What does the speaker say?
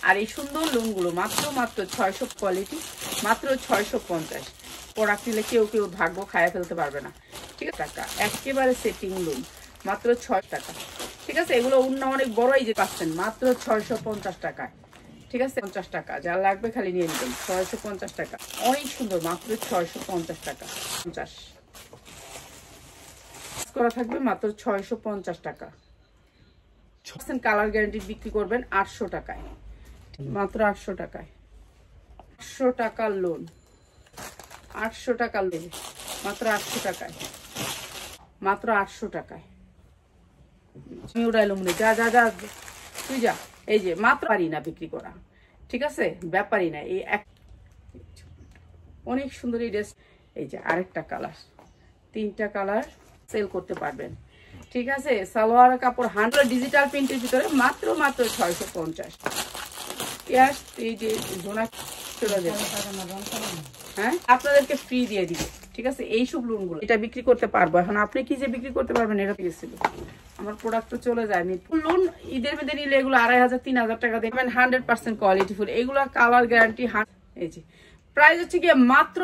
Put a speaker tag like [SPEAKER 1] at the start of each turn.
[SPEAKER 1] আর এই সুন্দর লুনগুলো মাত্র 600 কোয়ালিটি, মাত্র 650। প্রোডাক্ট নিলে কেউ ভাগ্য খায়া ফেলতে পারবে না। ঠিক আছে, টাকা একেবারে সেটিং লুন, মাত্র 6 টাকা। ঠিক আছে, এগুলো অন্য অনেক বড়, এই যে পাচ্ছেন মাত্র 650 টাকায়। ঠিক আছে, 50 টাকা, যা লাগবে খালি নিয়ে নেবেন। 650 টাকা, অনেক সুন্দর, মাত্র 650 টাকা। 50 করা থাকবে মাত্র 650 টাকা। কালার গ্যারান্টি বিক্রি করবেন 800 টাকায়, মাত্র 800 টাকায়। 800 টাকার লোন, 800 টাকার লোন, মাত্র 800 টাকায়, মাত্র 800 টাকায়। আমি উড়াইলাম, যা যা যা তুই যা। এই যে মাত্র পারি না বিক্রি করা, ঠিক আছে, ব্যাপারই না। এই এক অনেক সুন্দর এই ড্রেস। এই যে আরেকটা কালার, 3টা কালার সেল করতে পারবেন। ঠিক আছে, সালোয়ার কাপড় 100 ডিজিটাল প্রিন্টের ভিতরে মাত্র 650। এই যে ধোনা চলে যাবে, হ্যাঁ আপনাদেরকে ফ্রি দিয়ে দিবে। ঠিক আছে, এই সব লোনগুলো এটা বিক্রি করতে পারবো। এখন আপনি কি যে বিক্রি করতে পারবেন এটা গেছিল, আমার প্রোডাক্ট তো চলে যায়। লোন ঈদের মধ্যে নিলে এগুলো 2500 3000 টাকা দেবেন, 100% কোয়ালিটি ফুল। এগুলো কালার গ্যারান্টি। এই যে প্রাইস হচ্ছে গিয়ে মাত্র